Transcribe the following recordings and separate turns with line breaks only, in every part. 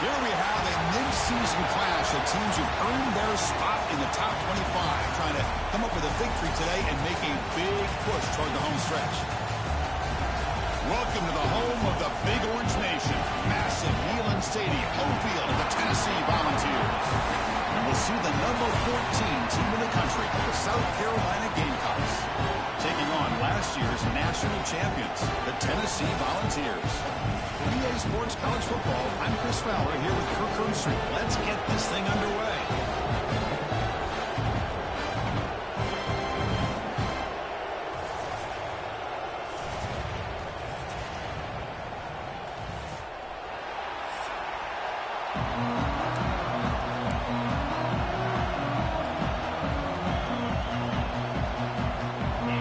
Here we have a mid-season clash of teams who've earned their spot in the top 25, trying to come up with a victory today and make a big push toward the home stretch. Welcome to the home of the Big Orange Nation. Massive Neyland Stadium, home field of the Tennessee Volunteers. And we'll see the number 14 team in the country, the South Carolina Gamecocks, taking on last year's national champions, the Tennessee Volunteers. EA Sports College Football, I'm Chris Fowler here with Kirk Herbstreit. Let's get this thing underway.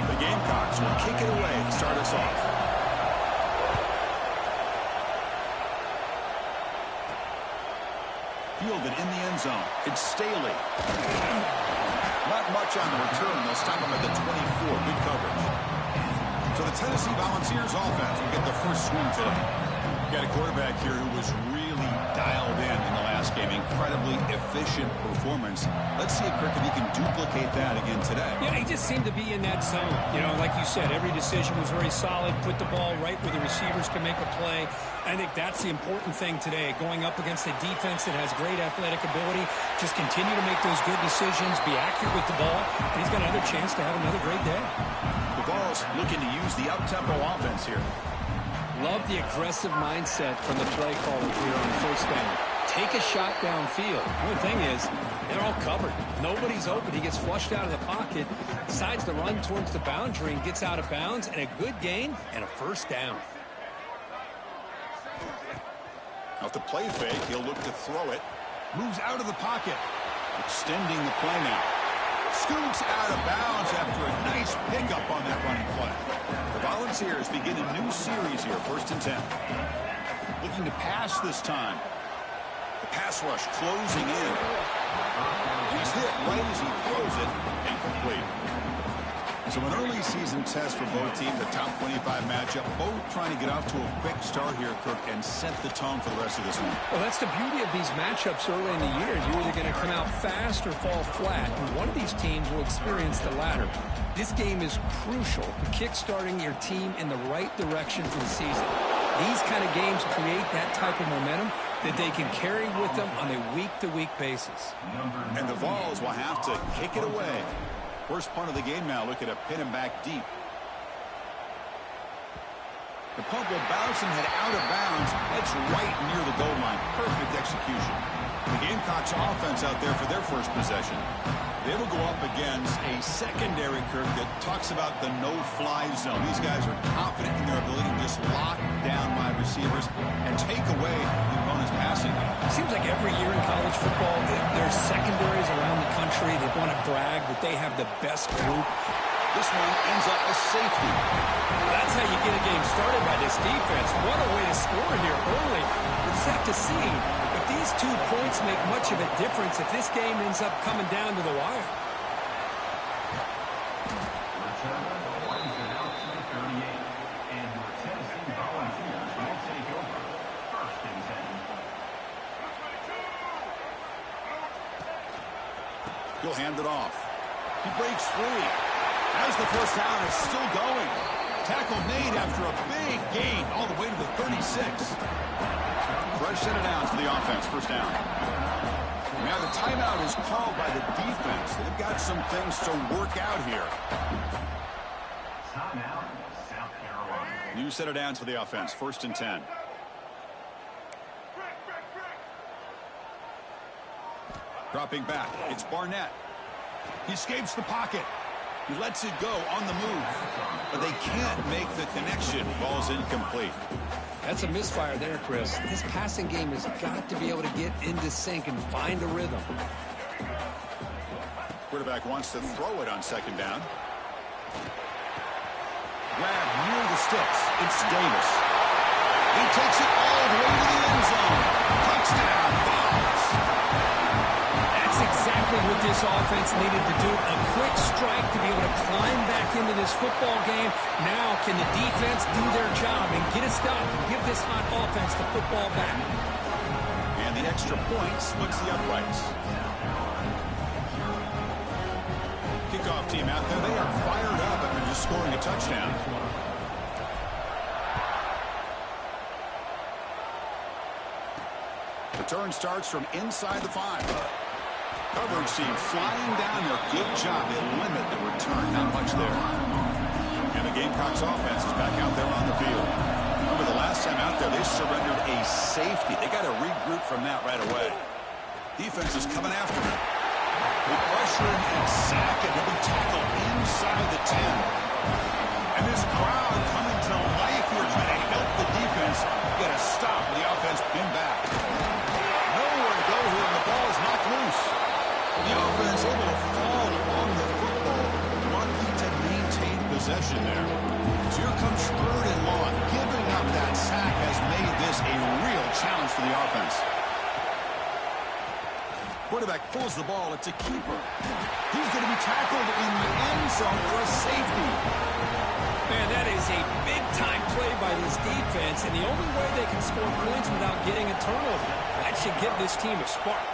The Gamecocks will kick it away to start us off. Fielded in the end zone. It's Staley. Not much on the return. They'll stop him at the 24. Good coverage. So the Tennessee Volunteers offense will get the first swing today. Got a quarterback here who was really dialed in the last game. Incredibly efficient performance. Let's see if he can duplicate that again today.
Yeah, he just seemed to be in that zone. You know, like you said, every decision was very solid. Put the ball right where the receivers can make a play. I think that's the important thing today. Going up against a defense that has great athletic ability. Just continue to make those good decisions. Be accurate with the ball. And he's got another chance to have another great day.
The Vols looking to use the up-tempo offense here.
Love the aggressive mindset from the play caller here on first down. Take a shot downfield. The only thing is, they're all covered. Nobody's open. He gets flushed out of the pocket, decides to run towards the boundary and gets out of bounds, and a good gain and a first down.
Off the play fake, he'll look to throw it. Moves out of the pocket. Extending the play now. Scoots out of bounds after a nice pickup on that running play. The Volunteers begin a new series here, 1st and 10. Looking to pass this time. The pass rush closing in. He's hit right as he throws it. Incomplete. So an early season test for both teams, a top 25 matchup. Both trying to get off to a quick start here, Kirk, and set the tone for the rest of this one.
Well, that's the beauty of these matchups early in the year. You're either going to come out fast or fall flat, and one of these teams will experience the latter. This game is crucial to kick-starting your team in the right direction for the season. These kind of games create that type of momentum that they can carry with them on a week-to-week basis.
And the Vols will have to kick it away. First punt of the game now. Look at a pin him back deep. The punt will bounce and head out of bounds. That's right near the goal line. Perfect execution. The Gamecocks offense out there for their first possession. They will go up against a secondary, Kirk, that talks about the no-fly zone. These guys are confident in their ability to just lock down wide receivers and take away the opponent's passing.
Seems like every year in college football, there's secondaries around the country that want to brag that they have the best group.
This one ends up a safety.
That's how you get a game started by this defense. What a way to score here early. We'll just have to see. But these 2 points make much of a difference if this game ends up coming down to the wire.
He'll hand it off. He breaks free. As the first down is still going. Tackle made after a big gain all the way to the 36. Fresh set of downs for the offense. First down. Now the timeout is called by the defense. They've got some things to work out here.
Timeout, South Carolina.
New set of downs for the offense. 1st and 10. Dropping back. It's Barnett. He escapes the pocket. He lets it go on the move. But they can't make the connection. Ball's incomplete.
That's a misfire there, Chris. This passing game has got to be able to get into sync and find a rhythm.
Quarterback wants to throw it on 2nd down. Grab near the sticks. It's Davis. He takes it all the way to the end zone. Touchdown, Vols.
That's exactly what this offense needed to do. A quick strike to be able to climb back into this football game. Now can the defense do their job and get a stop and give this hot offense the football back?
And The extra point splits the uprights. Kickoff team out there, they are fired up after just scoring a touchdown. Return starts from inside the 5. Coverage team flying down there. Good job. They limit the return. Not much there. And the Gamecocks offense is back out there on the field. Remember the last time out there, they surrendered a safety. They got to regroup from that right away. Defense is coming after them. They pressure and sack it. They'll be tackled inside the 10. And this crowd coming to life here trying to help the defense. You got to stop the offense pinned back. Nowhere to go here, and the ball is knocked loose. The offense able to fall on the football, lucky to maintain possession there. So here comes 3rd and long. Giving up that sack has made this a real challenge for the offense. Quarterback pulls the ball. It's a keeper. He's going to be tackled in the end zone for a safety.
Man, that is a big-time play by this defense, and the only way they can score points without getting a turnover. That should give this team a spark.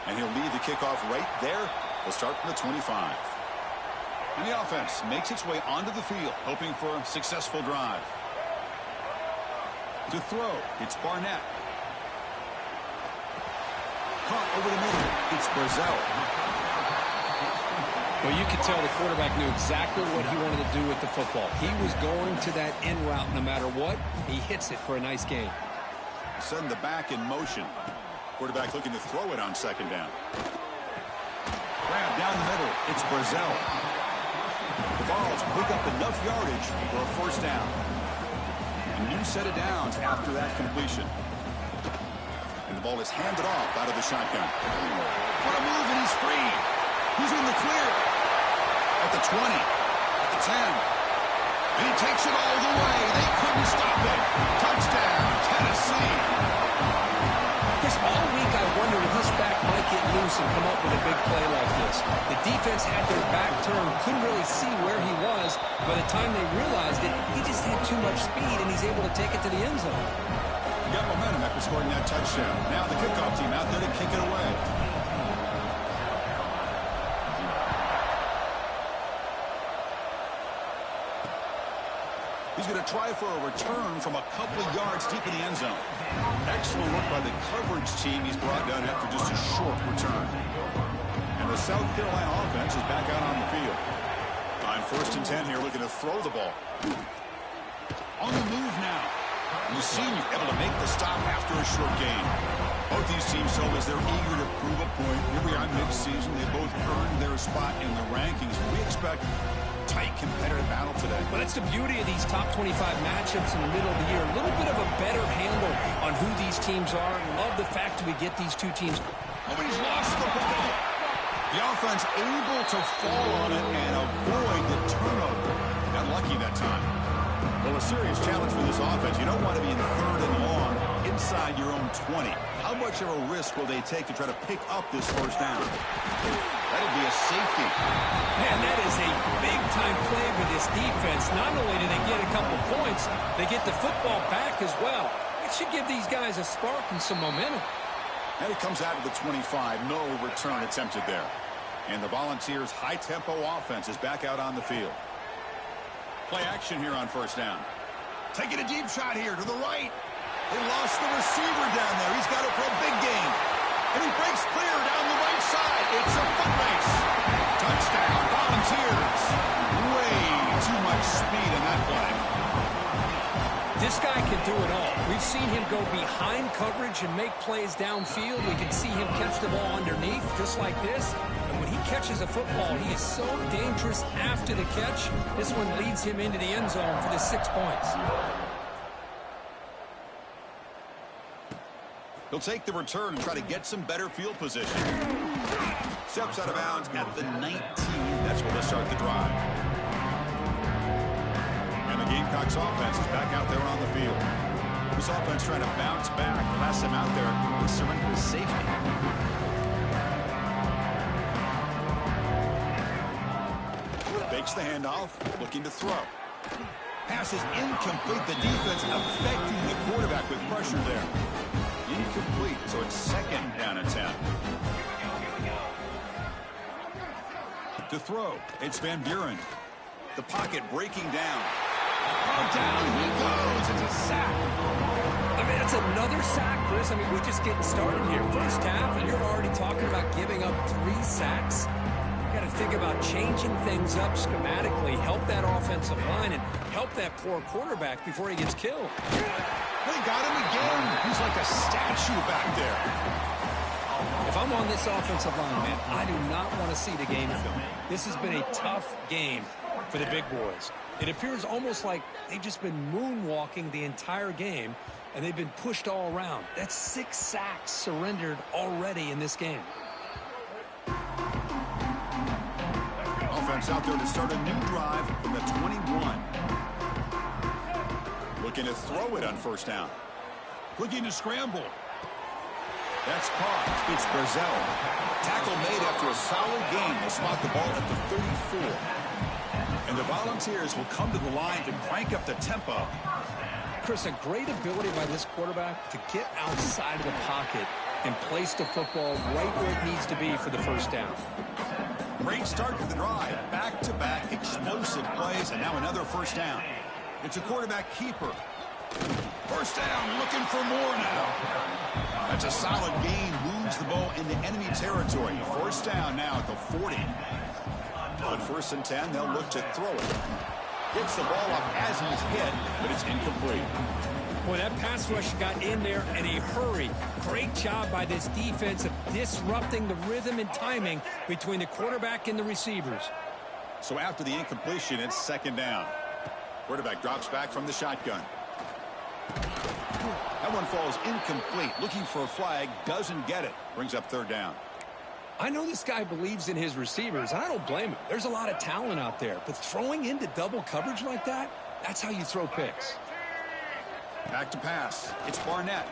And he'll lead the kickoff right there. We'll start from the 25. And the offense makes its way onto the field, hoping for a successful drive. To throw, it's Barnett. Caught over the middle, it's Brazel.
Well, you could tell the quarterback knew exactly what he wanted to do with the football. He was going to that in route no matter what. He hits it for a nice gain.
Send the back in motion. Quarterback looking to throw it on 2nd down. Grab down the middle. It's Brazel. The Vols pick up enough yardage for a 1st down. A new set of downs after that completion. And the ball is handed off out of the shotgun. What a move, and he's free. He's in the clear. At the 20. At the 10. And he takes it all the way. They couldn't stop it. Touchdown, Tennessee.
Chris, all week I wondered if this back might get loose and come up with a big play like this. The defense had their back turned, couldn't really see where he was. By the time they realized it, he just had too much speed, and he's able to take it to the end zone.
Got momentum after scoring that touchdown. Now the kickoff team out there to kick it away. He's going to try for a return from a couple of yards deep in the end zone. Excellent work by the coverage team he's brought down after just a short return. And the South Carolina offense is back out on the field. On 1st and 10 here, looking to throw the ball. On the move now. The senior able to make the stop after a short gain. Both these teams show as they're eager to prove a point. Here we are mid-season. They both earned their spot in the rankings. We expect tight competitive battle today.
Well, that's the beauty of these top 25 matchups in the middle of the year. A little bit of a better handle on who these teams are. Love the fact that we get these two teams.
Oh, he's lost the ball. The offense able to fall on it and avoid the turnover. Got lucky that time. Well, a serious challenge for this offense. You don't want to be in 3rd and long inside your own 20. How much of a risk will they take to try to pick up this 1st down? That'll be a safety.
Man, that is a big-time play for this defense. Not only do they get a couple points, they get the football back as well. It should give these guys a spark and some momentum.
And it comes out of the 25. No return attempted there. And the Volunteers' high-tempo offense is back out on the field. Play action here on 1st down. Taking a deep shot here to the right. They lost the receiver down there. He's got it for a big gain. And he breaks clear down the right side. It's a foot race. Touchdown, Volunteers. Way too much speed in that play.
This guy can do it all. We've seen him go behind coverage and make plays downfield. We can see him catch the ball underneath just like this. And when he catches a football, he is so dangerous after the catch. This one leads him into the end zone for the 6 points.
He'll take the return and try to get some better field position. Steps out of bounds at the 19. That's where they'll start the drive. And the Gamecocks offense is back out there on the field. This offense trying to bounce back. The last time out there, they surrendered a safety. Fakes the handoff, looking to throw. Pass is incomplete. The defense affecting the quarterback with pressure there. The Incomplete, so it's second down and 10. To throw, it's Van Buren. The pocket breaking down. Oh, down he goes. It's a sack.
I mean, it's another sack, Chris. I mean, we're just getting started here. First half, and you're already talking about giving up 3 sacks. You got to think about changing things up schematically, help that offensive line, and help that poor quarterback before he gets killed.
They got him again. He's like a statue back there.
If I'm on this offensive line, man, I do not want to see the game film. This has been a tough game for the big boys. It appears almost like they've just been moonwalking the entire game, and they've been pushed all around. That's 6 sacks surrendered already in this game.
Offense out there to start a new drive from the 21. Looking to throw it on first down. Looking to scramble. That's caught. It's Brazil. Tackle made after a solid gain. They'll spot the ball at the 34. And the Volunteers will come to the line to crank up the tempo.
Chris, a great ability by this quarterback to get outside of the pocket and place the football right where it needs to be for the first down.
Great start to the drive. Back-to-back explosive plays, and now another first down. It's a quarterback keeper. First down, looking for more now. That's a solid gain, moves the ball into enemy territory. First down now at the 40. On 1st and 10, they'll look to throw it. Gets the ball up as he's hit, but it's incomplete.
Boy, that pass rush got in there in a hurry. Great job by this defense of disrupting the rhythm and timing between the quarterback and the receivers.
So after the incompletion, it's second down. Quarterback drops back from the shotgun. That one falls incomplete. Looking for a flag, doesn't get it. Brings up third down.
I know this guy believes in his receivers, and I don't blame him. There's a lot of talent out there, but throwing into double coverage like that, that's how you throw picks.
Back to pass. It's Barnett.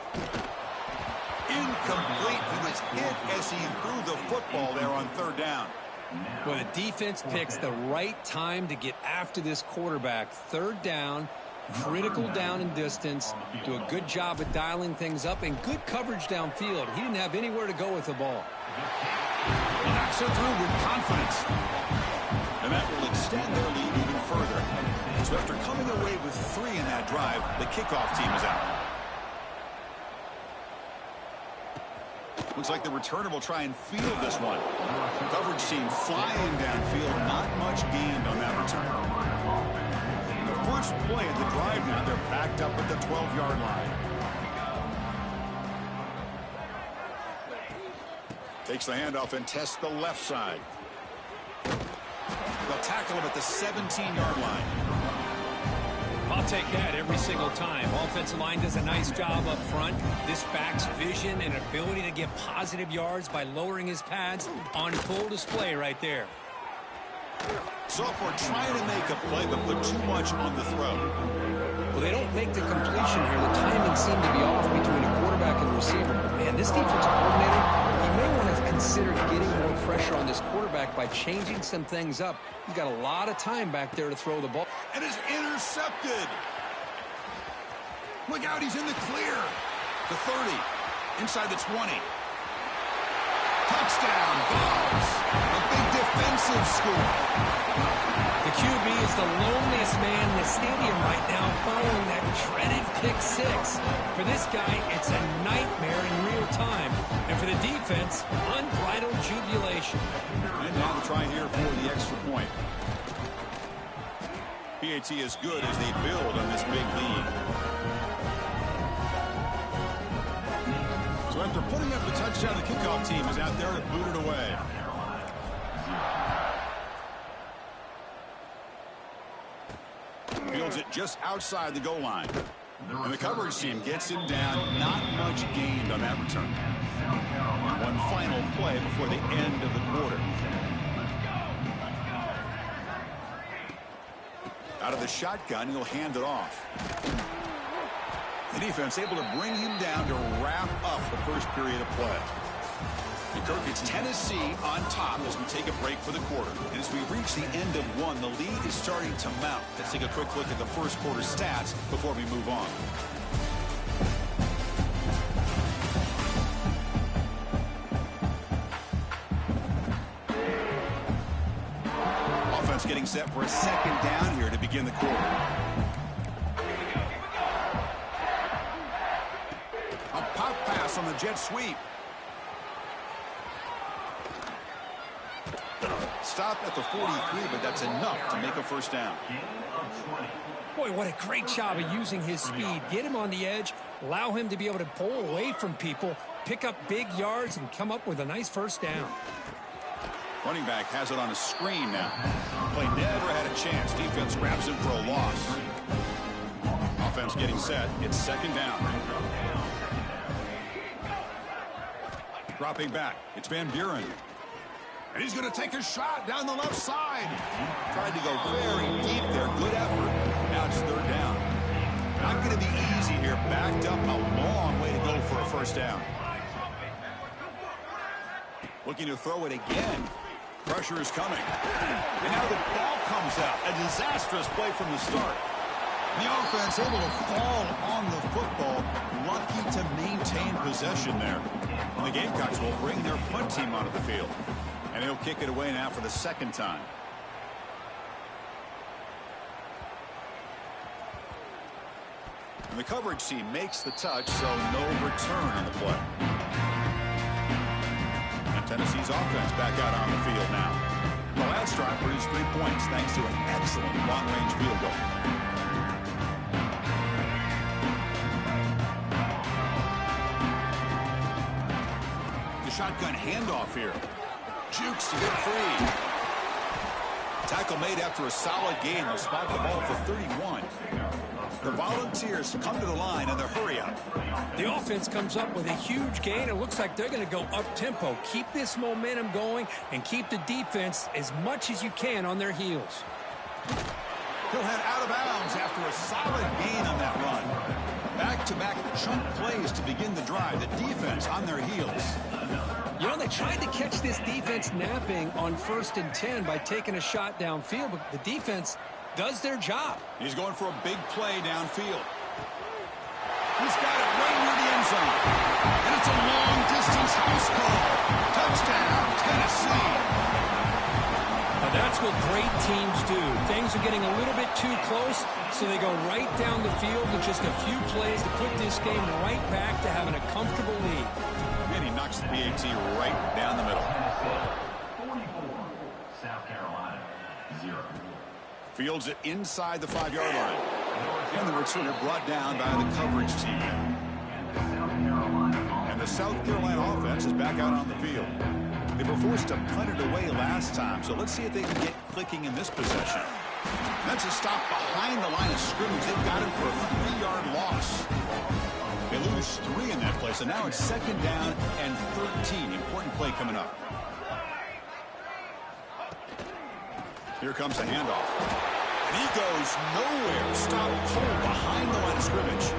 Incomplete. He was hit as he threw the football there on third down.
Well, the defense picks the right time to get after this quarterback. Third down, critical down and distance. Do a good job of dialing things up and good coverage downfield. He didn't have anywhere to go with the ball.
Knocks it through with confidence. And that will extend their lead even further. So after coming away with 3 in that drive, the kickoff team is out. Looks like the returner will try and field this one. Coverage team flying downfield. Not much gained on that return. The first play of the drive now, they're backed up at the 12-yard line. Takes the handoff and tests the left side. They'll tackle him at the 17-yard line.
I'll take that every single time. Offensive line does a nice job up front. This back's vision and ability to get positive yards by lowering his pads on full display right there.
Sophomore trying to make a play, but put too much on the throw.
Well, they don't make the completion here. The timing seemed to be off between a quarterback and receiver. But, man, this defensive coordinator, he may want to consider getting more pressure on this quarterback by changing some things up. He's got a lot of time back there to throw the ball.
And is intercepted. Look out, he's in the clear. The 30, inside the 20. Touchdown, Vols. A big defensive score.
The QB is the loneliest man in the stadium right now following that dreaded pick 6. For this guy, it's a nightmare in real time. And for the defense, unbridled jubilation.
And now to try here for the extra point. PAT is good as they build on this big lead. So after putting up the touchdown, the kickoff team is out there to boot it away. Fields it just outside the goal line. And the coverage team gets him down. Not much gained on that return. One final play before the end of the quarter. Out of the shotgun, he'll hand it off. The defense able to bring him down to wrap up the first period of play. And Kirk, it's Tennessee on top as we take a break for the quarter. And as we reach the end of one, the lead is starting to mount. Let's take a quick look at the first quarter stats before we move on. getting set for a second down here to begin the quarter. A pop pass on the jet sweep. Stop at the 43, but that's enough to make a first down.
Boy, what a great job of using his speed. Get him on the edge, allow him to be able to pull away from people, pick up big yards, and come up with a nice first down.
Running back has it on a screen now. Play never had a chance. Defense grabs him for a loss. Offense getting set. It's second down. Dropping back. It's Van Buren. And he's going to take a shot down the left side. Tried to go very deep there. Good effort. Now it's third down. Not going to be easy here. Backed up a long way to go for a first down. Looking to throw it again. Pressure is coming. And now the ball comes out. A disastrous play from the start. The offense able to fall on the football. Lucky to maintain possession there. And the Gamecocks will bring their punt team onto the field. And he'll kick it away now for the second time. And the coverage team makes the touch, so no return on the play. And Tennessee's offense back out on the field now. The last drive produced 3 points thanks to an excellent long-range field goal. The shotgun handoff here. Jukes to get free. Tackle made after a solid gain. They'll spot the ball for 31. The Volunteers come to the line and they'll hurry up.
The offense comes up with a huge gain. It looks like they're going to go up-tempo. Keep this momentum going and keep the defense as much as you can on their heels.
He'll head out of bounds after a solid gain on that run. Back-to-back chunk plays to begin the drive. The defense on their heels.
You know, they tried to catch this defense napping on 1st and 10 by taking a shot downfield, but the defense does their job.
He's going for a big play downfield. He's got it right near the end zone. And it's a long-distance house call. Touchdown, Tennessee.
Now that's what great teams do. Things are getting a little bit too close, so they go right down the field with just a few plays to put this game right back to having a comfortable lead.
And he knocks the PAT right down the middle.
44, South Carolina, 0.
Fields it inside the 5-yard line. And the returner brought down by the coverage team. And the South Carolina offense is back out on the field. They were forced to punt it away last time, so let's see if they can get clicking in this possession. That's a stop behind the line of scrimmage. They've got him for a 3-yard loss. They lose 3 in that play, so now it's second down and 13. Important play coming up. Here comes the handoff. And he goes nowhere. Stop cold behind the line of scrimmage.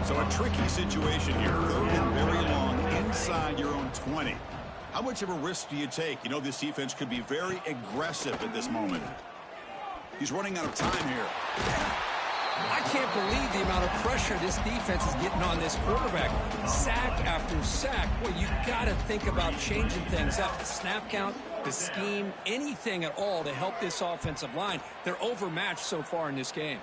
So a tricky situation here. 3rd and very long inside your own 20. How much of a risk do you take? You know this defense could be very aggressive at this moment. He's running out of time here.
I can't believe the amount of pressure this defense is getting on this quarterback. Sack after sack. Well, you got to think about changing things up. The snap count, the scheme, anything at all to help this offensive line. They're overmatched so far in this game.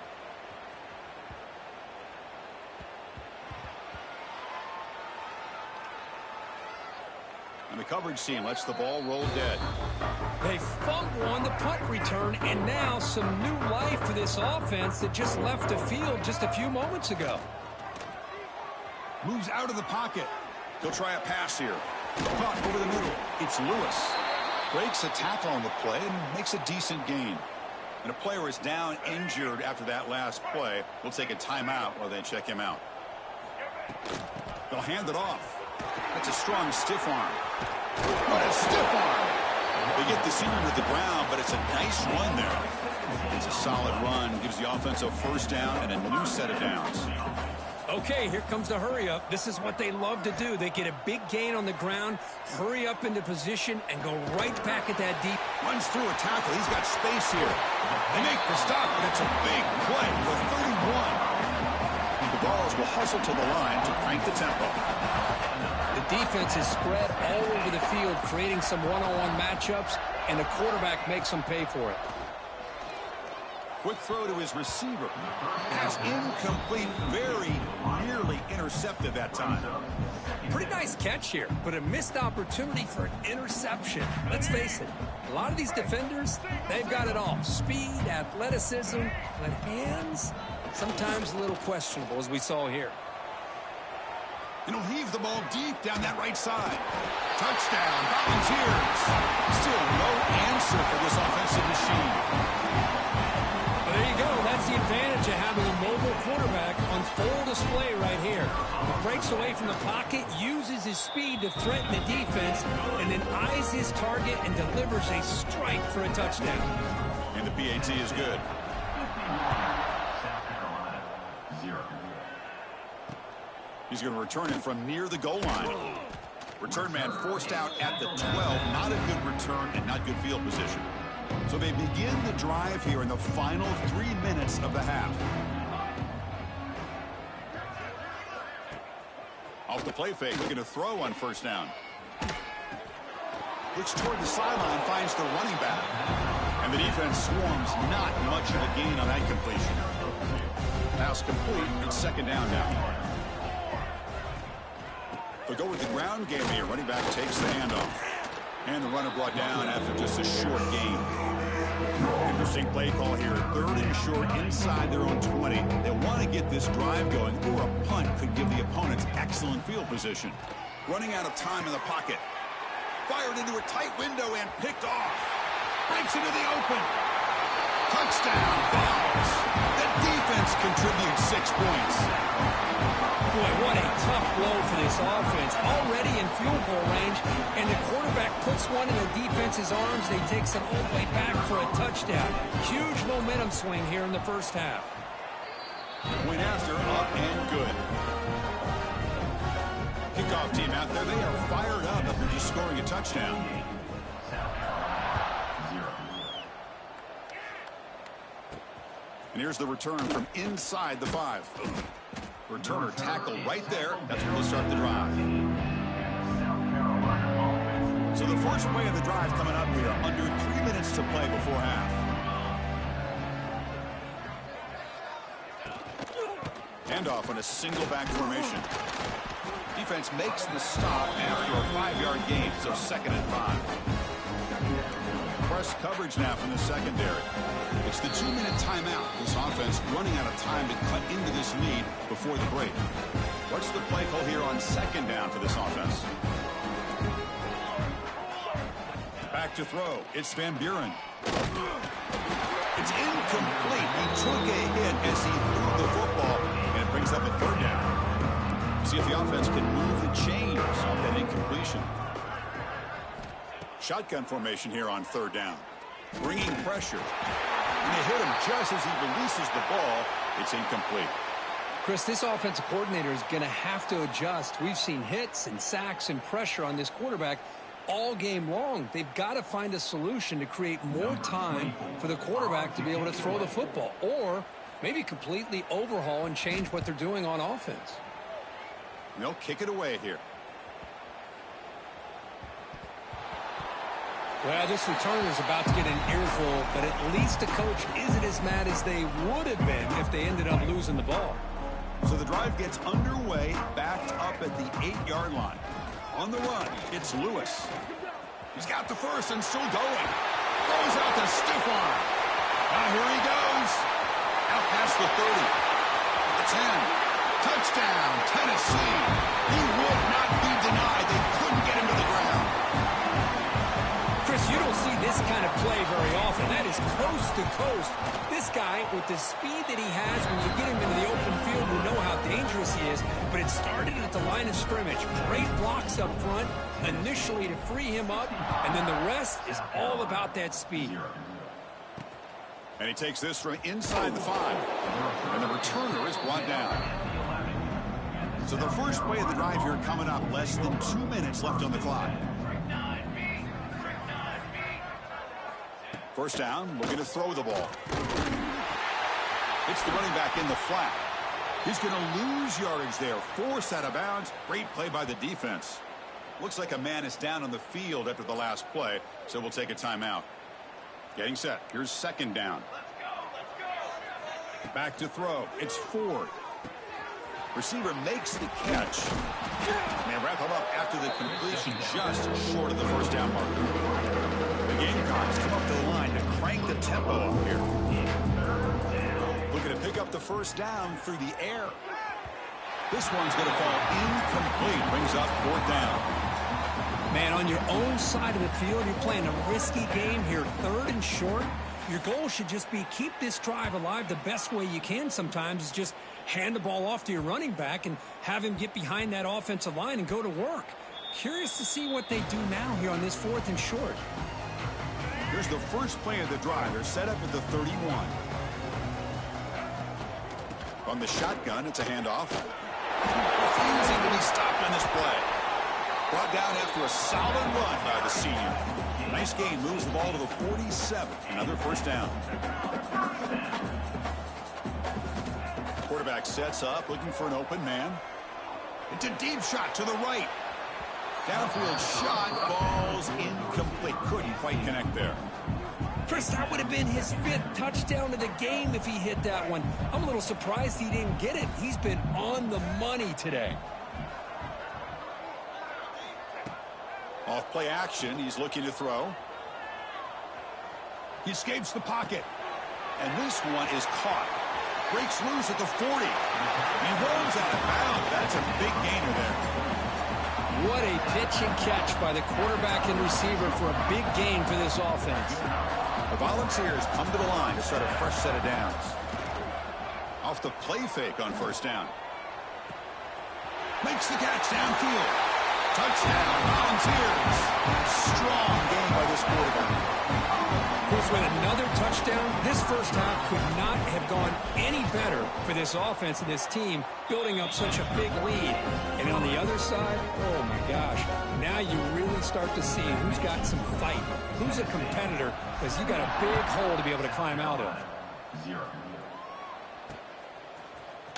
And the coverage team lets the ball roll dead.
They fumble on the punt return, and now some new life for this offense that just left the field just a few moments ago.
Moves out of the pocket. He'll try a pass here. Caught over the middle. It's Lewis. Breaks a tackle on the play and makes a decent gain. And a player is down injured after that last play. We'll take a timeout while they check him out. They'll hand it off. That's a strong stiff arm. What a stiff arm. They get the senior to the ground, but it's a nice run there. It's a solid run. Gives the offense a first down and a new set of downs.
Okay, here comes the hurry up. This is what they love to do. They get a big gain on the ground, hurry up into position, and go right back at that deep.
Runs through a tackle. He's got space here. They make the stop, and it's a big play for 31. The Balls will hustle to the line to crank the tempo.
The Defense is spread all over the field, creating some one-on-one matchups, and the quarterback makes them pay for it.
Quick throw to his receiver. Pass incomplete, very nearly intercepted that time.
Pretty nice catch here, but a missed opportunity for an interception. Let's face it, a lot of these defenders, they've got it all. Speed, athleticism, but hands, sometimes a little questionable, as we saw here.
And he'll heave the ball deep down that right side. Touchdown, Volunteers. Still no answer for this offensive machine.
Well, there you go. That's the advantage of having a mobile quarterback on full display right here. He breaks away from the pocket, uses his speed to threaten the defense, and then eyes his target and delivers a strike for a touchdown.
And the PAT is good.
South Carolina, 0.
He's going to return it from near the goal line. Return man forced out at the 12. Not a good return and not good field position. So they begin the drive here in the final 3 minutes of the half. Off the play fake, looking to throw on first down. Looks toward the sideline, finds the running back. And the defense swarms, not much of a gain on that completion. Pass complete, it's second down now. They'll go with the ground game here. Running back takes the handoff. And the runner brought down after just a short gain. Interesting play call here. Third and short inside their own 20. They want to get this drive going, or a punt could give the opponents excellent field position. Running out of time in the pocket. Fired into a tight window and picked off. Breaks into the open. Touchdown, Vols. The defense contributes 6 points.
Boy, what a tough blow for this offense. Already in field goal range, and the quarterback puts one in the defense's arms. They takes it all the way back for a touchdown. Huge momentum swing here in the first half.
Point after, up and good. Kickoff team out there, they are fired up after just scoring a touchdown.
South Carolina, 0.
And here's the return from inside the 5. Returner tackle right there. That's where we'll start the drive. So the first play of the drive coming up here. Under 3 minutes to play before half. Handoff on a single back formation. Defense makes the stop after a 5-yard gain, so second and 5. Press coverage now from the secondary. It's the 2-minute timeout. This offense running out of time to cut into this lead before the break. What's the play call here on second down for this offense? Back to throw. It's Van Buren. It's incomplete. He took a hit as he threw the football, and it brings up a third down. See if the offense can move the chains off that incompletion. Shotgun formation here on third down. Bringing pressure. And they hit him just as he releases the ball. It's incomplete.
Chris, this offensive coordinator is going to have to adjust. We've seen hits and sacks and pressure on this quarterback all game long. They've got to find a solution to create more time for the quarterback to be able to throw the football, or maybe completely overhaul and change what they're doing on offense.
They'll kick it away here.
Well, this return is about to get an earful, but at least the coach isn't as mad as they would have been if they ended up losing the ball.
So the drive gets underway, backed up at the 8-yard line. On the run, it's Lewis. He's got the first and still going. Goes out to stiff arm. Now here he goes. Out past the 30. The 10. Touchdown, Tennessee. He would not be denied. They couldn't get him to the ground.
Chris, you don't see this kind of play very often. That is coast to coast. This guy, with the speed that he has, when you get him into the open field, we know how dangerous he is. But it started at the line of scrimmage. Great blocks up front, initially to free him up, and then the rest is all about that speed.
And he takes this from inside the 5. And the returner is brought down. So the first play of the drive here coming up. Less than 2 minutes left on the clock. First down, looking to throw the ball. It's the running back in the flat. He's going to lose yardage there. Forced out of bounds. Great play by the defense. Looks like a man is down on the field after the last play, so we'll take a timeout. Getting set. Here's second down. Back to throw. It's Ford. Receiver makes the catch. And they wrap him up after the completion just short of the first down marker. The Gamecocks come up to the line to crank the tempo up here. Looking to pick up the first down through the air. This one's going to fall incomplete. Brings up fourth down.
Man, on your own side of the field, you're playing a risky game here, third and short. Your goal should just be keep this drive alive the best way you can sometimes is just hand the ball off to your running back and have him get behind that offensive line and go to work. Curious to see what they do now here on this fourth and short.
Here's the first play of the drive. They're set up at the 31. On the shotgun, it's a handoff. Refusing to be stopped on this play. Brought down after a solid run by the senior. Nice gain, moves the ball to the 47. Another first down. Quarterback sets up, looking for an open man. It's a deep shot to the right. Downfield shot falls incomplete. Couldn't quite connect there.
Chris, that would have been his 5th touchdown of the game if he hit that one. I'm a little surprised he didn't get it. He's been on the money today.
Off play action, he's looking to throw. He escapes the pocket. And this one is caught. Breaks loose at the 40. He rolls out of bounds. That's a big gainer there.
What a pitch and catch by the quarterback and receiver for a big gain for this offense.
The Volunteers come to the line to start a fresh set of downs. Off the play fake on first down. Makes the catch downfield. Touchdown, Volunteers. Strong game by this quarterback.
With another touchdown, this first half could not have gone any better for this offense and this team, building up such a big lead. And on the other side, oh my gosh, now you really start to see who's got some fight, who's a competitor, because you got a big hole to be able to climb out of.
0.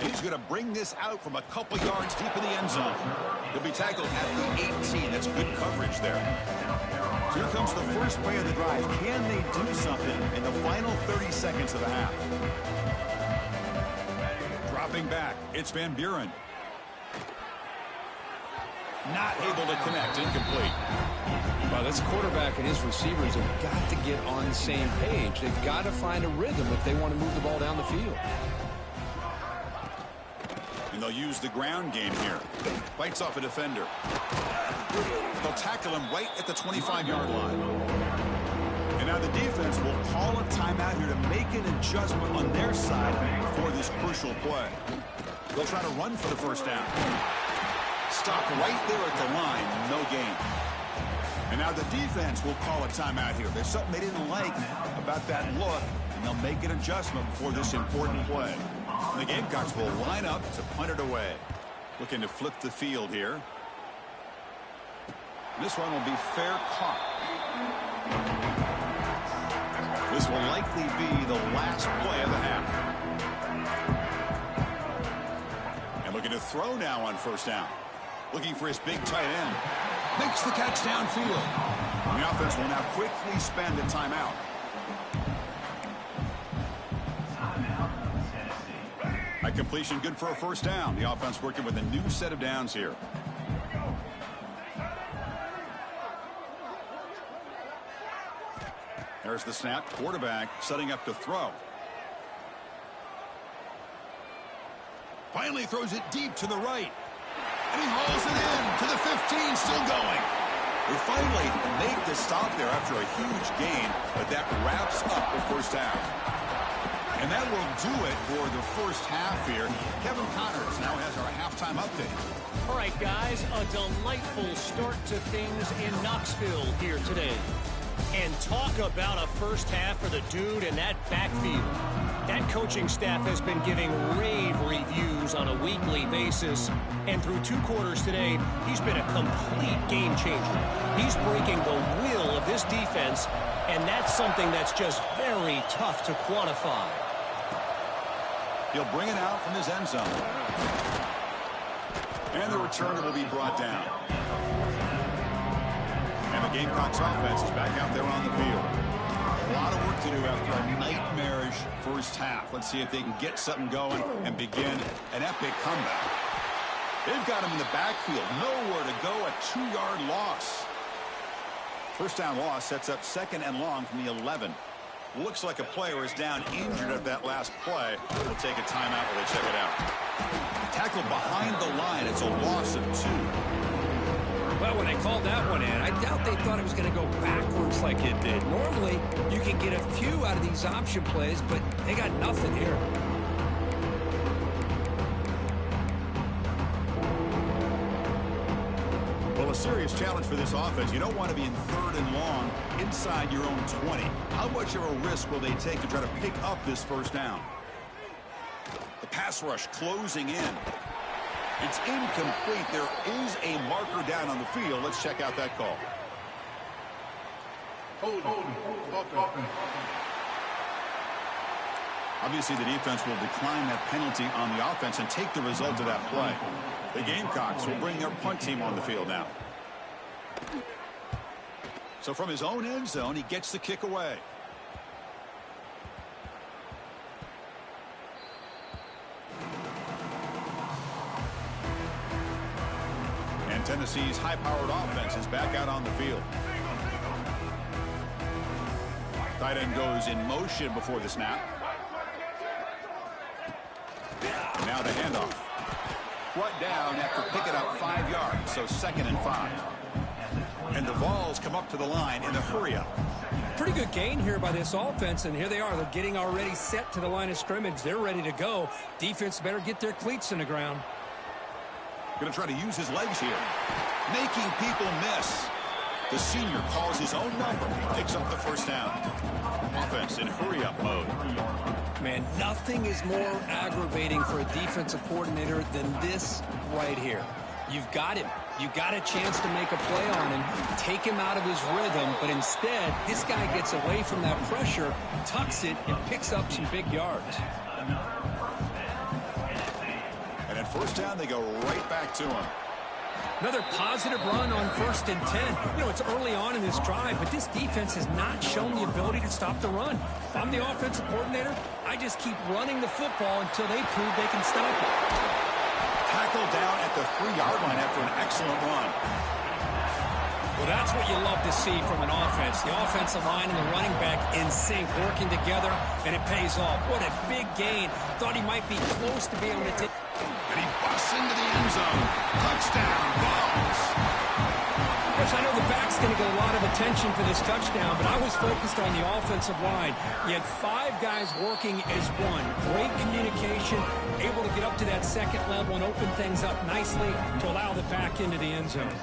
He's going to bring this out from a couple yards deep in the end zone. He'll be tackled at the 18. That's good coverage there. So here comes the first play of the drive. Can they do something in the final 30 seconds of the half? Dropping back, it's Van Buren. Not able to connect, incomplete.
Well, this quarterback and his receivers have got to get on the same page. They've got to find a rhythm if they want to move the ball down the field.
And they'll use the ground game here. Bites off a defender. They'll tackle him right at the 25-yard line. And now the defense will call a timeout here to make an adjustment on their side for this crucial play. They'll try to run for the first down. Stop right there at the line. No gain. And now the defense will call a timeout here. There's something they didn't like about that look, and they'll make an adjustment for this important play. And the Gamecocks will line up to punt it away. Looking to flip the field here. This one will be fair caught. This will likely be the last play of the half. And looking to throw now on first down. Looking for his big tight end. Makes the catch downfield. And the offense will now quickly spend a timeout. High completion, good for a first down. The offense working with a new set of downs here. There's the snap. Quarterback setting up to throw. Finally throws it deep to the right. And he hauls it in to the 15, still going. We finally make the stop there after a huge gain, but that wraps up the first half. And that will do it for the first half here. Kevin Connors now has our halftime update.
All right, guys, a delightful start to things in Knoxville here today. And talk about a first half for the dude in that backfield. That coaching staff has been giving rave reviews on a weekly basis. And through 2 quarters today, he's been a complete game changer. He's breaking the will of this defense, and that's something that's just very tough to quantify.
He'll bring it out from his end zone. And the returner will be brought down. And the Gamecocks offense is back out there on the field. A lot of work to do after a nightmarish first half. Let's see if they can get something going and begin an epic comeback. They've got him in the backfield. Nowhere to go. A 2-yard loss. First down loss sets up 2nd and long from the 11. Looks like a player is down injured at that last play. They'll take a timeout while they check it out. Tackled behind the line. It's a loss of 2.
Well, when they called that one in, I doubt they thought it was going to go backwards like it did. Normally, you can get a few out of these option plays, but they got nothing here.
Well, a serious challenge for this offense. You don't want to be in 3rd and long inside your own 20. How much of a risk will they take to try to pick up this first down? The pass rush closing in. It's incomplete. There is a marker down on the field. Let's check out that call. Obviously, the defense will decline that penalty on the offense and take the result of that play. The Gamecocks will bring their punt team on the field now. So from his own end zone, he gets the kick away. And Tennessee's high-powered offense is back out on the field. Tight end goes in motion before the snap. And now the handoff. Brought down after picking up 5 yards, so 2nd and 5. And the Vols come up to the line in a hurry-up.
Pretty good gain here by this offense, and here they are. They're getting already set to the line of scrimmage. They're ready to go. Defense better get their cleats in the ground.
Going to try to use his legs here. Making people miss. The senior calls his own number. Picks up the first down. Offense in hurry-up mode.
Man, nothing is more aggravating for a defensive coordinator than this right here. You've got him. You've got a chance to make a play on him, take him out of his rhythm, but instead, this guy gets away from that pressure, tucks it, and picks up some big yards.
And at first down, they go right back to him.
Another positive run on 1st and 10. You know, it's early on in this drive, but this defense has not shown the ability to stop the run. If I'm the offensive coordinator, I just keep running the football until they prove they can stop it.
Tackled down at the 3-yard line after an excellent run.
Well, that's what you love to see from an offense. The offensive line and the running back in sync, working together, and it pays off. What a big gain. Thought he might be close to being able to take.
And he busts into the end zone. Touchdown, Vols.
Yes, I know the back's going to get a lot of attention for this touchdown, but I was focused on the offensive line. You had 5 guys working as one. Great communication, able to get up to that 2nd level and open things up nicely to allow the back into the end zone.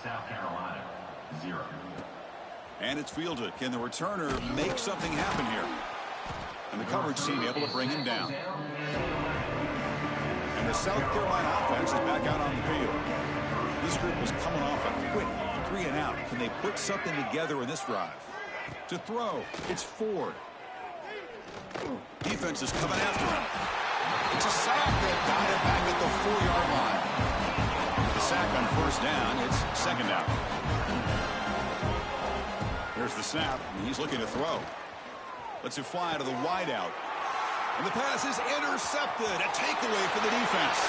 South Carolina, 0.
And it's fielded. Can the returner make something happen here? And the coverage team able to bring him down. And the South Carolina offense is back out on the field. This group was coming off a quick 3-and-out. Can they put something together in this drive? To throw, it's Ford. Defense is coming after him. It's a sack that got it back at the 4-yard line. The sack on first down, it's 2nd down. There's the snap, and he's looking to throw. Lets it fly to the wideout. And the pass is intercepted. A takeaway for the defense.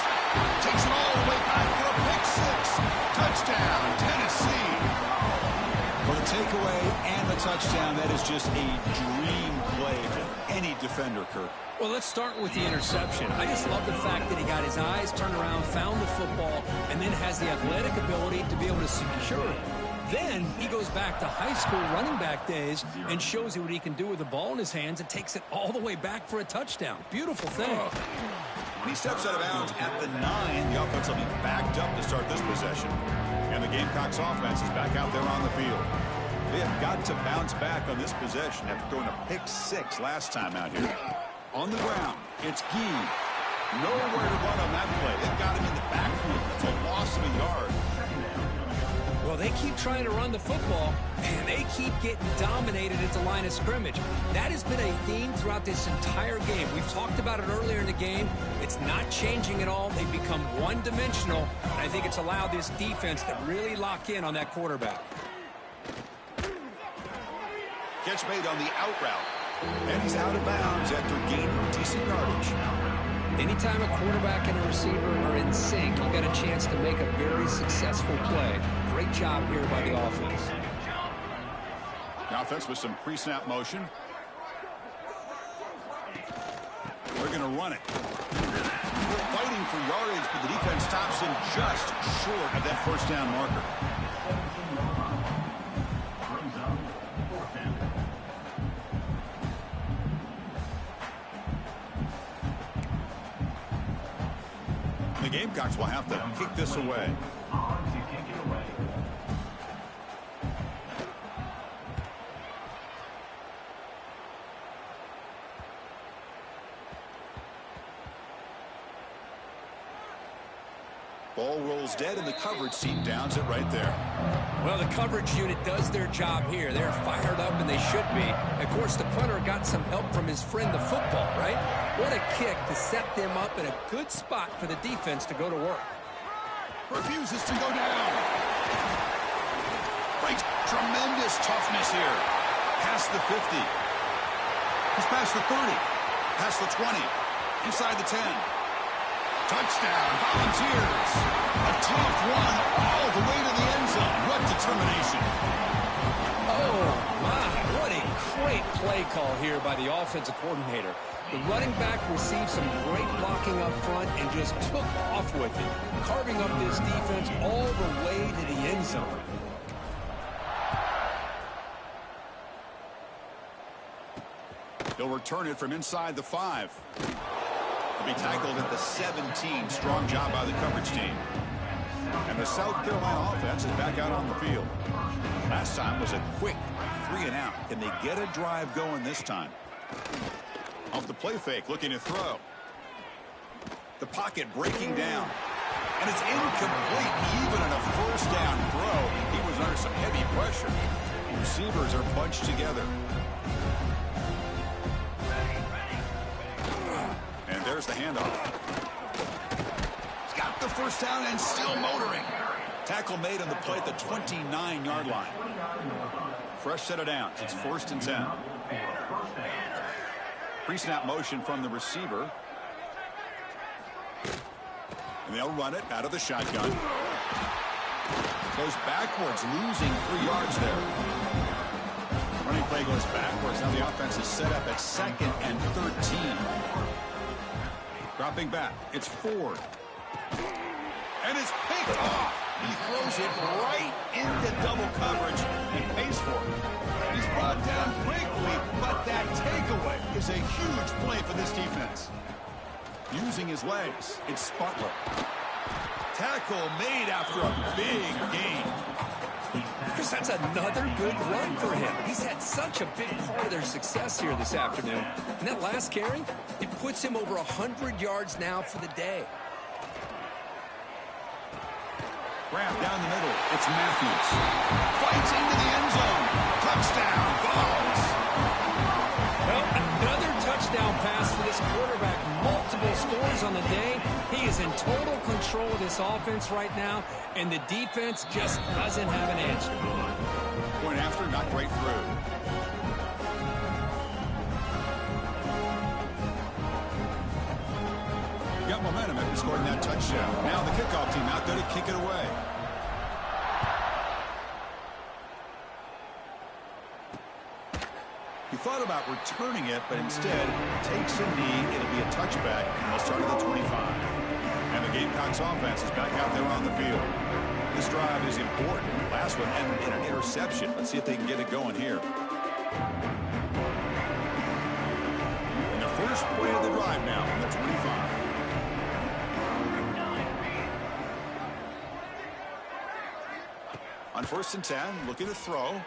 Takes it all the way back for a pick 6. Touchdown, Tennessee. For the takeaway and the touchdown, that is just a dream play for any defender, Kirk.
Well, let's start with the interception. I just love the fact that he got his eyes turned around, found the football, and then has the athletic ability to be able to secure it. Then he goes back to high school running back days and shows you what he can do with the ball in his hands and takes it all the way back for a touchdown. Beautiful thing.
When he steps out of bounds at the 9, the offense will be backed up to start this possession. And the Gamecocks offense is back out there on the field. They have got to bounce back on this possession after throwing a pick 6 last time out here. On the ground, it's Gee. Nowhere to run on that play. They've got him in the backfield. It's a loss of a yard.
Well, they keep trying to run the football, and they keep getting dominated at the line of scrimmage. That has been a theme throughout this entire game. We've talked about it earlier in the game. It's not changing at all. They've become one-dimensional, and I think it's allowed this defense to really lock in on that quarterback.
Catch made on the out route, and he's out of bounds after gaining decent yardage.
Anytime a quarterback and a receiver are in sync, you got a chance to make a very successful play. Great job here by the offense.
The offense with some pre-snap motion. They're going to run it. They're fighting for yardage, but the defense stops him just short of that first down marker. The Gamecocks will have to kick this away. Ball rolls dead, and the coverage team downs it right there.
Well, the coverage unit does their job here. They're fired up, and they should be. Of course, the punter got some help from his friend, the football, right? What a kick to set them up in a good spot for the defense to go to work.
Refuses to go down. Right. Tremendous toughness here. Past the 50. He's past the 30. Past the 20. Inside the 10. Touchdown, Volunteers. A tough one all the way to the end zone. What determination.
Oh, my. What a great play call here by the offensive coordinator. The running back received some great blocking up front and just took off with it, carving up this defense all the way to the end zone.
He'll return it from inside the 5. He'll be tackled at the 17. Strong job by the coverage team. And the South Carolina offense is back out on the field. Last time was a quick 3 and out. Can they get a drive going this time? Off the play fake, looking to throw. The pocket breaking down. And it's incomplete. Even on a first down throw, he was under some heavy pressure. Receivers are bunched together. And there's the handoff. He's got the first down and still motoring. Tackle made on the play at the 29-yard line. Fresh set of downs. It's 1st and 10. Pre-snap motion from the receiver. And they'll run it out of the shotgun. Goes backwards, losing 3 yards there. Running play goes backwards. Now the offense is set up at 2nd and 13. Dropping back. It's Ford. And it's picked off. He throws it right into double coverage and pays for it. He's brought down quickly, but that takeaway is a huge play for this defense. Using his legs, it's Sputler. Tackle made after a big gain.
Chris, that's another good run for him. He's had such a big part of their success here this afternoon. And that last carry, it puts him over 100 yards now for the day.
Grab down the middle. It's Matthews. Fights into the end zone. Touchdown, Vols.
Well, another touchdown pass for this quarterback. Multiple scores on the day. He is in total control of this offense right now, and the defense just doesn't have an answer.
Point after, knocked right through. Got momentum after scoring that touchdown. Now the kickoff team out there to kick it away. He thought about returning it, but instead takes a knee. It'll be a touchback, and they'll start at the 25. And the Gamecocks offense is back out there on the field. This drive is important. Last one ended in an interception. Let's see if they can get it going here. And the first play of the drive now from the 25. On 1st and 10, looking to throw.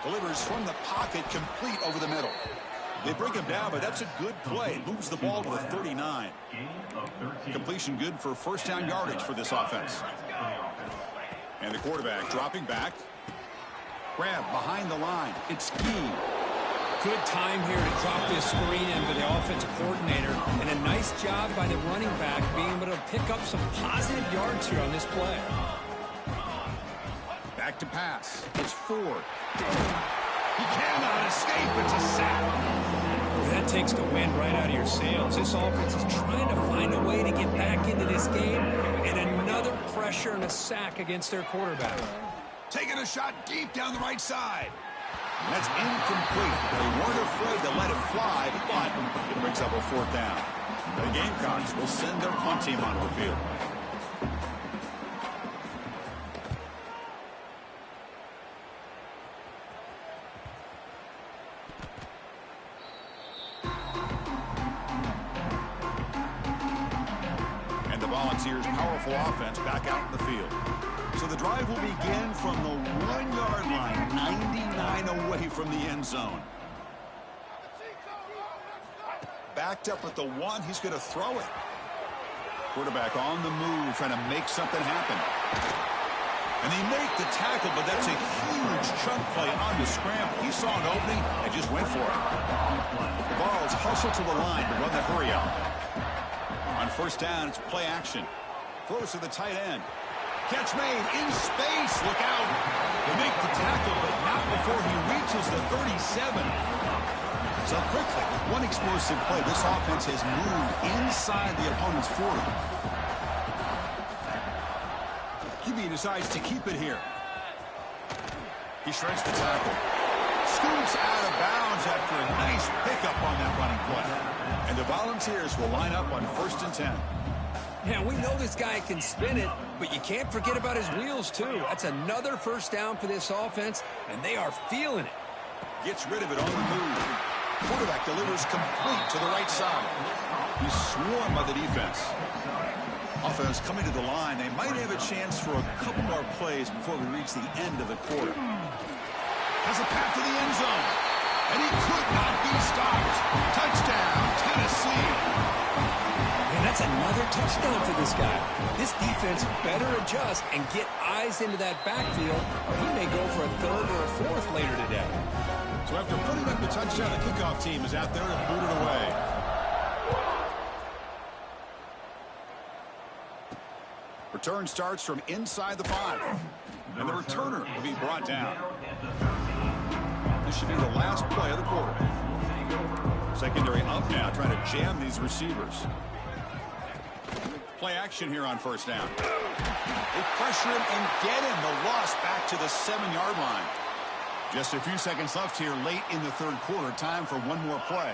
Delivers from the pocket, complete over the middle. They bring him down, but that's a good play. Moves the ball to the 39. Completion good for first down yardage for this offense. And the quarterback dropping back. Grab behind the line. It's key.
Good time here to drop this screen in for the offensive coordinator. And a nice job by the running back being able to pick up some positive yards here on this play.
Back to pass. It's Ford. He cannot escape. It's a sack.
That takes the wind right out of your sails. This offense is trying to find a way to get back into this game. And another pressure and a sack against their quarterback.
Taking a shot deep down the right side. And that's incomplete. They weren't afraid to let it fly, but it brings up a 4th down. The Gamecocks will send their punt team onto the field. And the Volunteers' powerful offense back out in the field. So the drive will begin from the 1-yard line, 99 away from the end zone. Backed up at the 1, he's going to throw it. Quarterback on the move, trying to make something happen. And they make the tackle, but that's a huge chunk play on the scramble. He saw an opening and just went for it. The Vols hustle to the line to run the hurry out. On 1st down, it's play action. Throws to the tight end. Catch made in space. Look out. They make the tackle, but not before he reaches the 37. So quickly, one explosive play. This offense has moved inside the opponent's 40. QB decides to keep it here. He shreds the tackle. Scoots out of bounds after a nice pickup on that running play. And the Volunteers will line up on 1st and 10.
Yeah, we know this guy can spin it, but you can't forget about his wheels, too. That's another 1st down for this offense, and they are feeling it.
Gets rid of it on the move. Quarterback delivers complete to the right side. He's swarmed by the defense. Offense coming to the line. They might have a chance for a couple more plays before we reach the end of the quarter. Has a path to the end zone. And he could not be stopped. Touchdown, Tennessee.
And that's another touchdown for this guy. This defense better adjust and get eyes into that backfield, or he may go for a 3rd or a 4th later today.
So after putting up the touchdown, the kickoff team is out there to boot it away. Return starts from inside the 5. And the returner will be brought down. This should be the last play of the quarter. Secondary up now, trying to jam these receivers. Play action here on 1st down. They pressure him and get him. The loss back to the 7-yard line. Just a few seconds left here late in the 3rd quarter. Time for one more play.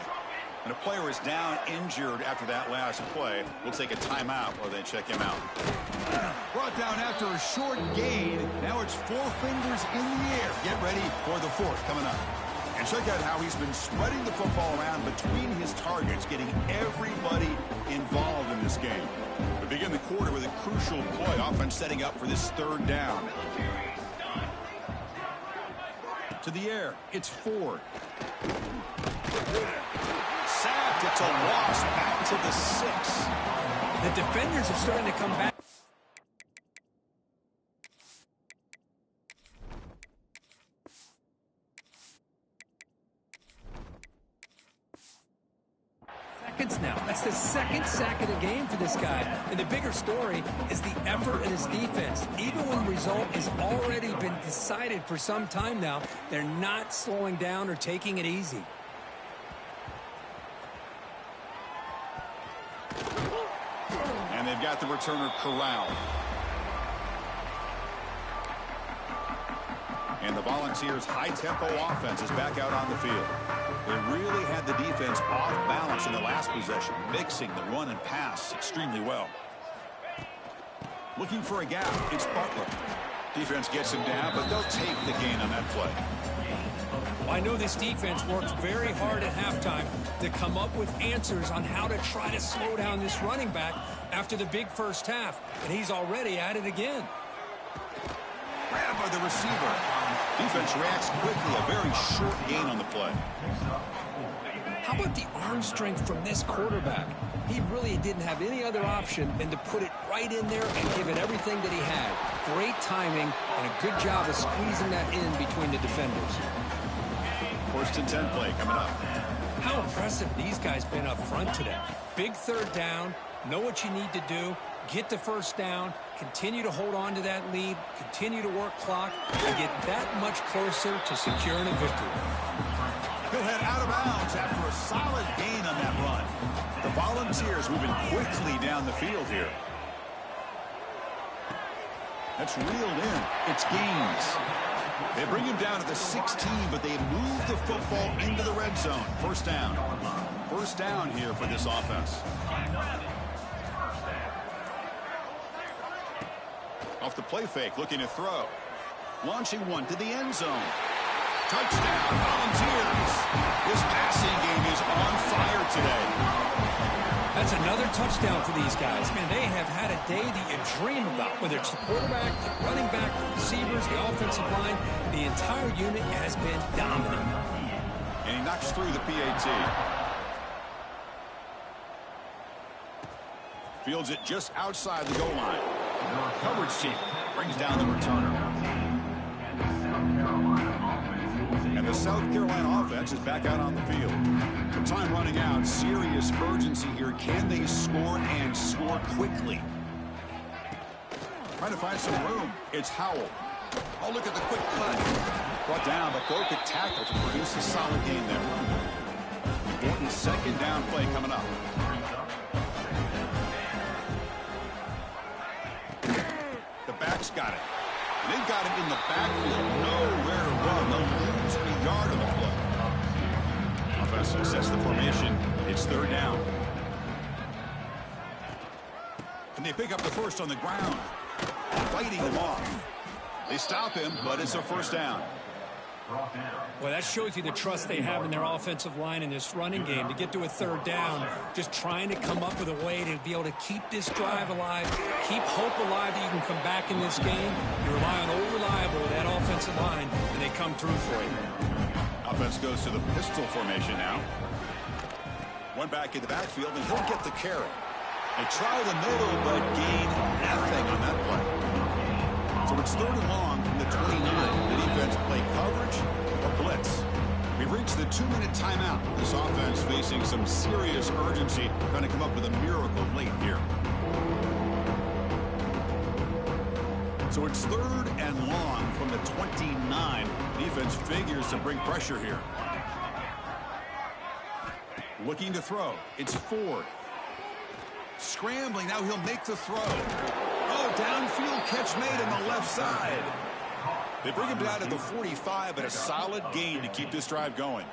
And a player is down injured after that last play. We'll take a timeout while they check him out. Brought down after a short gain. Now it's 4 fingers in the air. Get ready for the 4th coming up. And check out how he's been spreading the football around between his targets, getting everybody involved in this game. We begin the quarter with a crucial play. Offense setting up for this 3rd down. To the air, it's Ford. Sacked, it's a loss back to the 6.
The defenders are starting to come back. Now. That's the 2nd sack of the game for this guy. And the bigger story is the effort in his defense. Even when the result has already been decided for some time now, they're not slowing down or taking it easy.
And they've got the returner corralled. And the Volunteers' high-tempo offense is back out on the field. They really had the defense off balance in the last possession, mixing the run and pass extremely well. Looking for a gap, it's Butler. Defense gets him down, but they'll take the gain on that play.
Well, I know this defense worked very hard at halftime to come up with answers on how to try to slow down this running back after the big 1st half, and he's already at it again.
Grabbed by the receiver. Defense reacts quickly. A very short gain on the play.
How about the arm strength from this quarterback? He really didn't have any other option than to put it right in there and give it everything that he had. Great timing and a good job of squeezing that in between the defenders.
1st and 10 play coming up.
How impressive these guys been up front today. Big 3rd down, know what you need to do, get the 1st down, continue to hold on to that lead, continue to work clock, and get that much closer to securing a victory.
He'll head out of bounds after a solid gain on that run. The Volunteers moving quickly down the field here. That's reeled in. It's Gaines. They bring him down to the 16, but they move the football into the red zone. 1st down. 1st down here for this offense. Off the play fake, looking to throw. Launching one to the end zone. Touchdown, Volunteers. This passing game is on fire today.
That's another touchdown for these guys. Man, they have had a day that you dream about, whether it's the quarterback, the running back, the receivers, the offensive line. The entire unit has been dominant.
And he knocks through the PAT. Fields it just outside the goal line. Coverage team brings down the returner. And the South Carolina offense is back out on the field. With time running out, serious urgency here. Can they score and score quickly? Trying to find some room. It's Howell. Oh, look at the quick cut. Brought down, but broke a tackle to produce a solid gain there. Important 2nd down play coming up. The back's got it. And they've got him in the backfield. Nowhere to run. They'll lose a yard on the play. Offense sets the formation. It's 3rd down. And they pick up the 1st on the ground. Fighting him off. They stop him, but it's a 1st down.
Well, that shows you the trust they have in their offensive line in this running game to get to a 3rd down, just trying to come up with a way to be able to keep this drive alive, keep hope alive that you can come back in this game. You rely on old reliable, that offensive line, and they come through for you.
Offense goes to the pistol formation now. One back in the backfield, and he'll get the carry. They try the middle, but gain nothing on that play. So it's 3rd and long from the 29. The defense play coverage or blitz. We've reached the 2-minute timeout. This offense facing some serious urgency, trying to come up with a miracle late here. So it's 3rd and long from the 29. Defense figures to bring pressure here. Looking to throw. It's Ford. Scrambling. Now he'll make the throw. Oh, downfield catch made on the left side. They bring him down to the 45, but a solid gain to keep this drive going.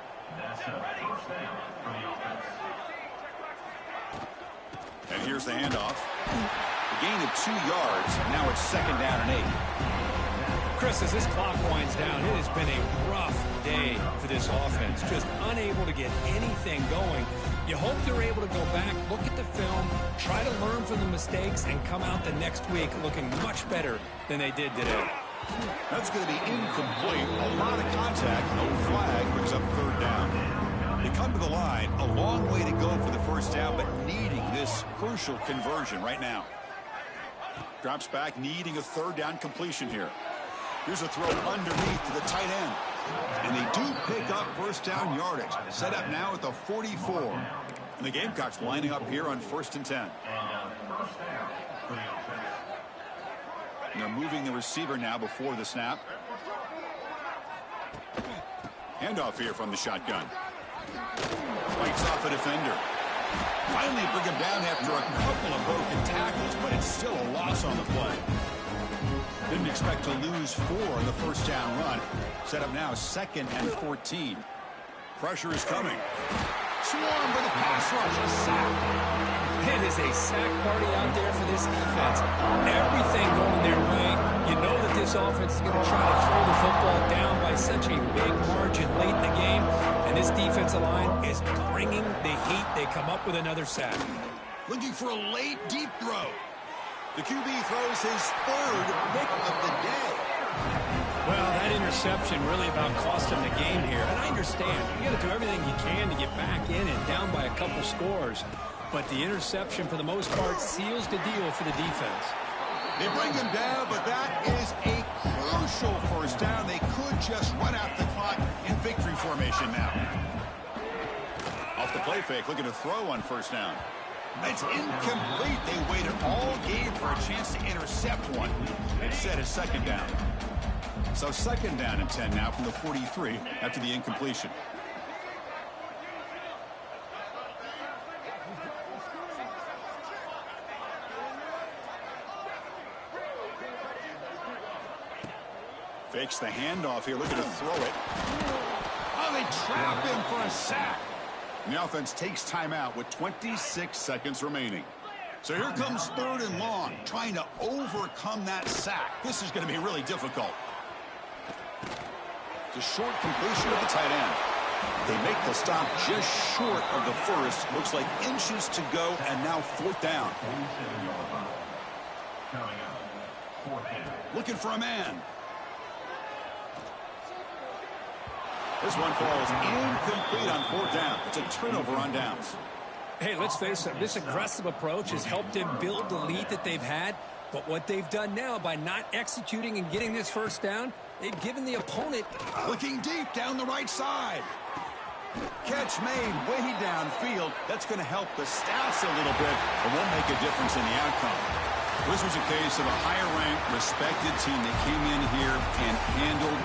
And here's the handoff. A gain of 2 yards. Now it's 2nd down and 8.
Chris, as this clock winds down, it has been a rough day for this offense. Just unable to get anything going. You hope they're able to go back, look at the film, try to learn from the mistakes, and come out the next week looking much better than they did today.
That's going to be incomplete. A lot of contact. No flag. Brings up 3rd down. They come to the line. A long way to go for the 1st down, but needing this crucial conversion right now. Drops back, needing a 3rd down completion here. Here's a throw underneath to the tight end. And they do pick up 1st down yardage. Set up now at the 44. And the Gamecocks lining up here on 1st and 10. And they're moving the receiver now before the snap. Handoff here from the shotgun. Fights off a defender. Finally bring him down after a couple of broken tackles, but it's still a loss on the play. Didn't expect to lose 4 on the 1st down run. Set up now 2nd and 14. Pressure is coming. Swarm for the pass rush. A sack.
It is a sack party out there for this defense. Everything going their way. You know that this offense is going to try to throw the football down by such a big margin late in the game. And this defensive line is bringing the heat. They come up with another sack.
Looking for a late deep throw. The QB throws his 3rd pick of the day.
Well, that interception really about cost him the game here. And I understand. You got to do everything you can to get back in and down by a couple scores. But the interception, for the most part, seals the deal for the defense.
They bring him down, but that is a crucial first down. They could just run out the clock in victory formation now. Off the play fake, looking to throw on first down. It's incomplete. They waited all game for a chance to intercept one. Instead, a second down. So second down and 10 now from the 43 after the incompletion. Fakes the handoff here, looking to throw it. Oh, they trap him for a sack. And the offense takes timeout with 26 seconds remaining. So here comes third and long, trying to overcome that sack. This is going to be really difficult. It's a short completion of the tight end. They make the stop just short of the first. Looks like inches to go, and now fourth down. Looking for a man. This one falls incomplete on fourth down. It's a turnover on downs.
Hey, let's face it, this aggressive approach has helped them build the lead that they've had. But what they've done now by not executing and getting this first down, they've given the opponent...
Looking deep down the right side. Catch made way downfield. That's going to help the stats a little bit, but won't make a difference in the outcome. This was a case of a higher-ranked, respected team that came in here and handled